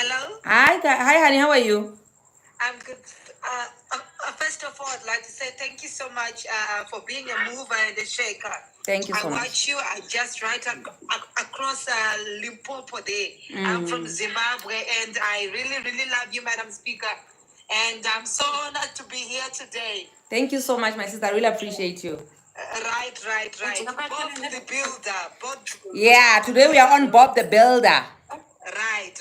Hello? Hi, honey. How are you? I'm good. First of all, I'd like to say thank you so much for being a mover and a shaker. Thank you so I much. watch you. I just across Limpopo there. I'm from Zimbabwe, and I really, really love you, Madam Speaker. And I'm so honored to be here today. Thank you so much, my sister. I really appreciate you. Right. Bob the Builder. Yeah, today we are on Bob the Builder.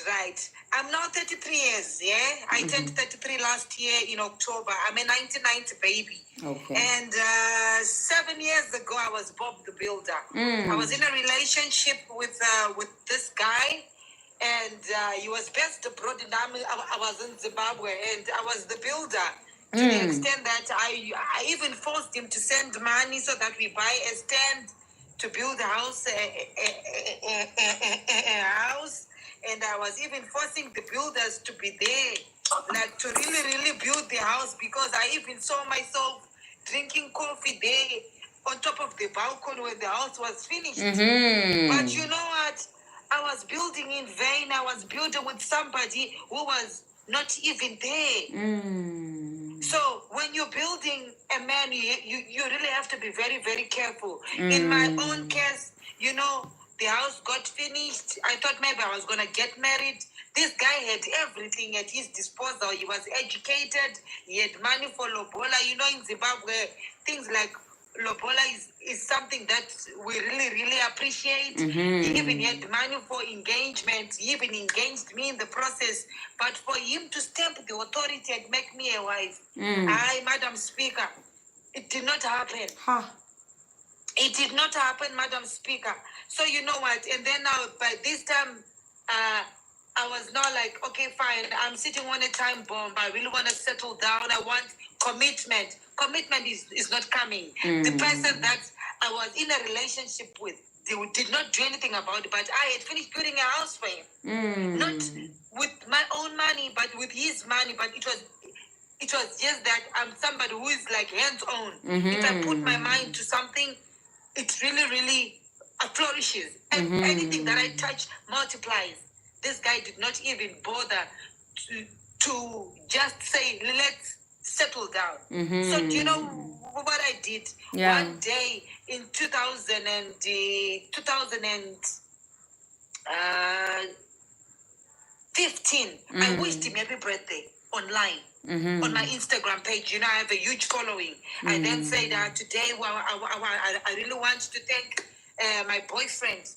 Right. I'm now 33 years, yeah? I turned 33 last year in October. I'm a 1990 baby. Okay. And 7 years ago, I was Bob the Builder. I was in a relationship with this guy, and he was based abroad, and I was in Zimbabwe, and I was the builder. To the extent that I even forced him to send money so that we buy a stand to build a house, a house, and I was even forcing the builders to be there, like to really, really build the house, because I even saw myself drinking coffee there on top of the balcony when the house was finished. But you know what? I was building in vain. I was building with somebody who was not even there. So when you're building a man, you really have to be very, very careful. In my own case, the house got finished. I thought maybe I was going to get married. This guy had everything at his disposal. He was educated. He had money for lobola. In Zimbabwe, things like lobola is something that we really, really appreciate. He even had money for engagement. He even engaged me in the process. But for him to stamp the authority and make me a wife, Madam Speaker, it did not happen. It did not happen, Madam Speaker. So you know what? And then now, by this time, I was now like, okay, fine. I'm sitting on a time bomb. I really want to settle down. I want commitment. Commitment is not coming. The person that I was in a relationship with, they did not do anything about it, but I had finished building a house for him. Not with my own money, but with his money. But it was just that I'm somebody who is like hands-on. If I put my mind to something, it really, really flourishes. And anything that I touch multiplies. This guy did not even bother to just say, let's settle down. So do you know what I did? Yeah. One day in 2015, I wished him happy birthday online. On my Instagram page, I have a huge following. I then said today, I really want to thank my boyfriend.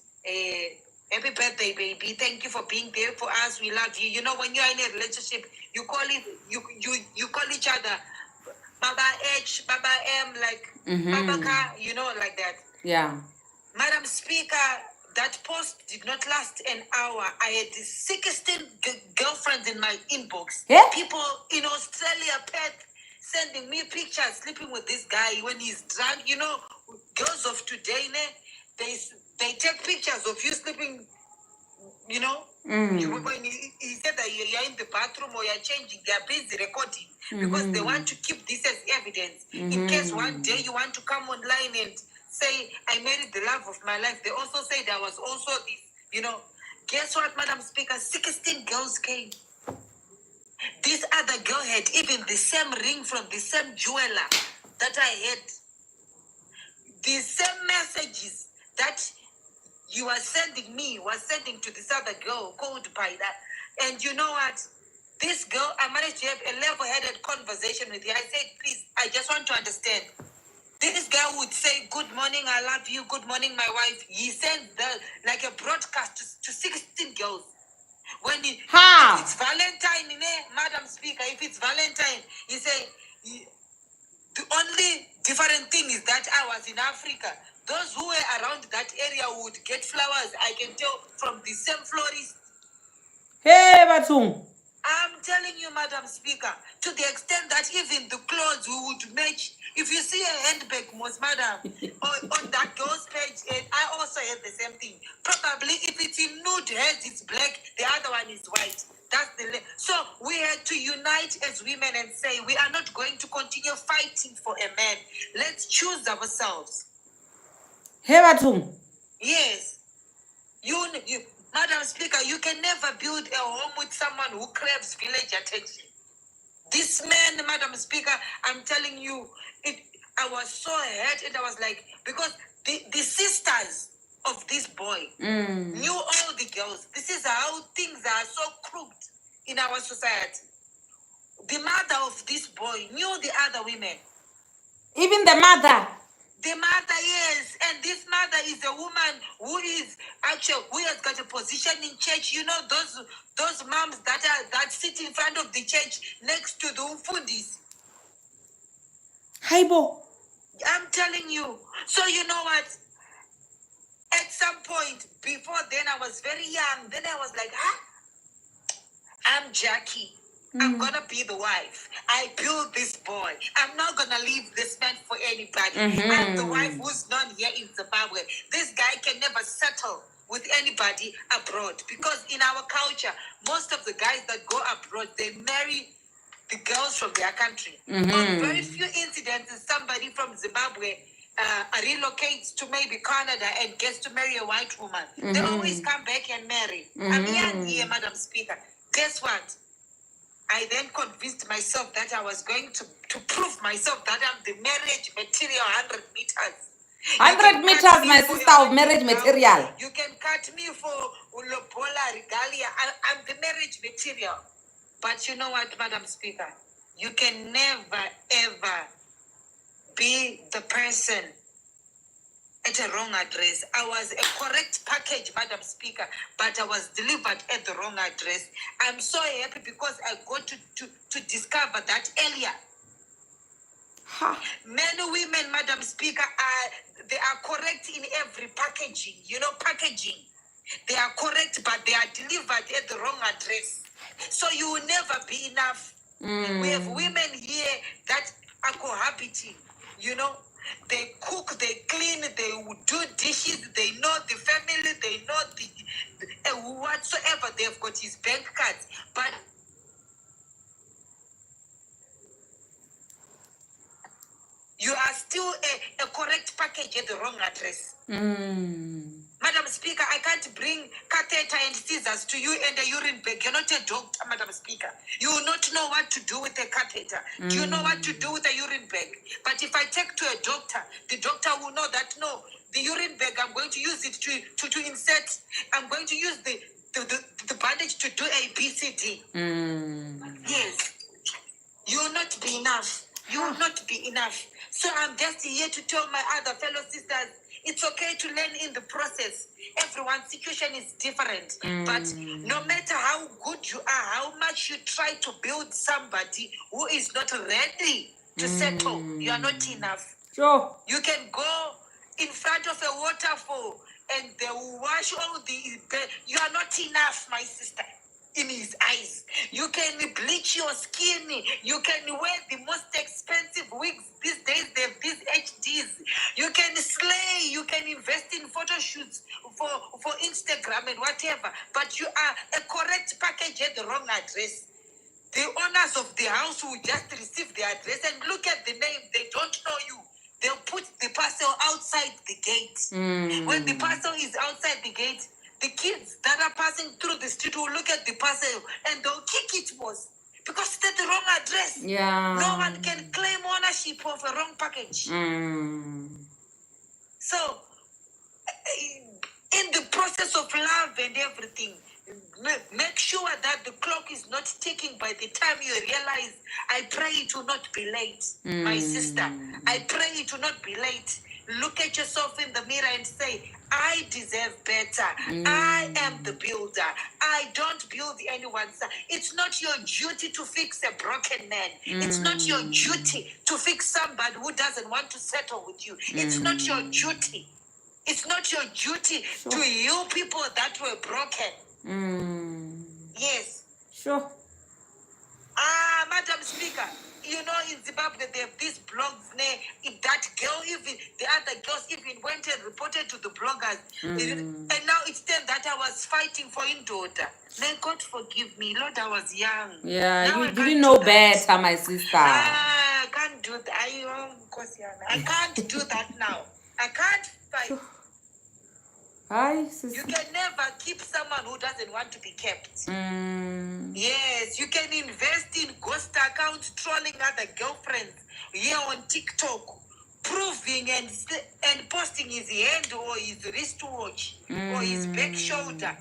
Happy birthday, baby! Thank you for being there for us. We love you. When you're in a relationship, you call call each other Baba H, Baba M, like Baba Ka, like that. Yeah. Madam Speaker, that post did not last an hour. I had 16 girlfriends in my inbox. Yeah? People in Australia, Perth, sending me pictures sleeping with this guy when he's drunk. Girls of today, they take pictures of you sleeping, when he said that you're in the bathroom or you're changing, they're busy recording because they want to keep this as evidence. In case one day you want to come online and say, I married the love of my life. They also say there was also this, Guess what, Madam Speaker? 16 girls came. This other girl had even the same ring from the same jeweler that I had. The same messages that you are sending me was sending to this other girl called by that. And you know what? This girl, I managed to have a level-headed conversation with her. I said, please, I just want to understand. This guy would say, good morning, I love you, good morning, my wife. He sends like a broadcast to 16 girls. When if it's Valentine, Madam Speaker, if it's Valentine, he say, the only different thing is that I was in Africa. Those who were around that area would get flowers. I can tell from the same florist. Hey, Batung. I'm telling you, Madam Speaker, to the extent that even the clothes we would match. If you see a handbag, most madam, on that girl's page, and I also have the same thing. Probably if it's in nude, hers it's black, the other one is white. That's so we had to unite as women and say we are not going to continue fighting for a man. Let's choose ourselves. Hey, Batung. Yes. Madam Speaker, you can never build a home with someone who craves village attention. This man, Madam Speaker, I'm telling you, I was so hurt, and I was like, because the sisters of this boy knew all the girls. This is how things are so crooked in our society. The mother of this boy knew the other women. Even the mother. The mother, yes, and this mother is a woman who has got a position in church. You know those moms that sit in front of the church next to the ufundis. Haibo. I'm telling you. So you know what? At some point before then, I was very young. Then I was like, I'm Jackie. I'm gonna be the wife. I built this boy. I'm not gonna leave this man for anybody. I'm the wife who's known here in Zimbabwe. This guy can never settle with anybody abroad, because in our culture, most of the guys that go abroad, they marry the girls from their country. On very few incidences, somebody from Zimbabwe relocates to maybe Canada and gets to marry a white woman. They always come back and marry. I'm young here, Madam Speaker. Guess what? I then convinced myself that I was going to prove myself that I'm the marriage material 100 meters. 100 meters, my sister, of marriage material. You can cut me for Ulobola Regalia. I'm the marriage material. But you know what, Madam Speaker? You can never, ever be the person at a wrong address. I was a correct package, Madam Speaker, but I was delivered at the wrong address. I'm so happy because I got to discover that earlier. Many women, Madam Speaker, they are correct in every packaging. You know, packaging. They are correct, but they are delivered at the wrong address. So you will never be enough. We have women here that are cohabiting, you know. They cook, they clean, they do dishes, they know the family, they know the whatsoever. They've got his bank cards. But you are still a correct package at the wrong address. Madam Speaker, I can't bring catheter and scissors to you and a urine bag. You're not a doctor, Madam Speaker. You will not know what to do with a catheter. Do you know what to do with a urine bag? But if I take to a doctor, the doctor will know that, no, the urine bag, I'm going to use it to insert. I'm going to use the bandage to do A, B, C, D. Yes. You will not be enough. You will not be enough. So I'm just here to tell my other fellow sisters, it's okay to learn in the process. Everyone's situation is different. But no matter how good you are, how much you try to build somebody who is not ready to settle, you are not enough. Sure. You can go in front of a waterfall and they will wash all you are not enough, my sister. In his eyes, you can bleach your skin, you can wear the most expensive wigs these days. They have these HDs. You can slay, you can invest in photo shoots for Instagram and whatever, but you are a correct package at the wrong address. The owners of the house will just receive the address and look at the name. They don't know you. They'll put the parcel outside the gate. When the parcel is outside the gate, the kids that are passing through the street will look at the parcel and they'll kick it, boss, because it's at the wrong address. Yeah. No one can claim ownership of a wrong package. So, in the process of love and everything, make sure that the clock is not ticking by the time you realize. I pray it will not be late, my sister. I pray it will not be late. Look at yourself in the mirror and say, I deserve better. I am the builder. I don't build anyone's. It's not your duty to fix a broken man. It's not your duty to fix somebody who doesn't want to settle with you. It's not your duty. It's not your duty to heal people that were broken. Yes. Sure. Madam Speaker, you know, in Zimbabwe, they have these blogs. If that girl, even the other girls, even went and reported to the bloggers. And now it's them that I was fighting for in daughter. May God forgive me. Lord, I was young. Yeah, Now you didn't know better, my sister. I can't do that. I can't do that now. I can't fight. Hi, You sis. can never keep someone who doesn't want to be kept. Mm. Yes, you can invest in ghost accounts trolling other girlfriends here on TikTok, proving and posting his hand or his wristwatch or his back shoulder.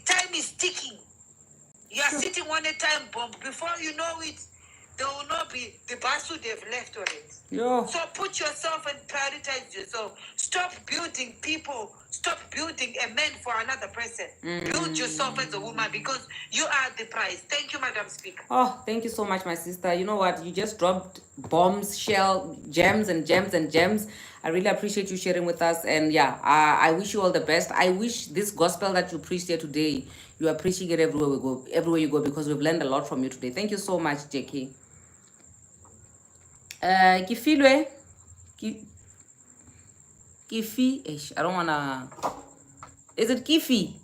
Time is ticking. You are sitting on a time bomb. Before you know it, there will not be, the bus would have left already. Yo. So put yourself and prioritize yourself. Stop building people. Stop building a man for another person. Build yourself as a woman because you are the prize. Thank you, Madam Speaker. Oh, thank you so much, my sister. You know what? You just dropped bombs, shell, gems, and gems and gems. I really appreciate you sharing with us. And yeah, I wish you all the best. I wish this gospel that you preached here today, you are preaching it everywhere we go, everywhere you go, because we've learned a lot from you today. Thank you so much, Jackie. Kifilwe, Kifi, I don't wanna. Is it Kifi?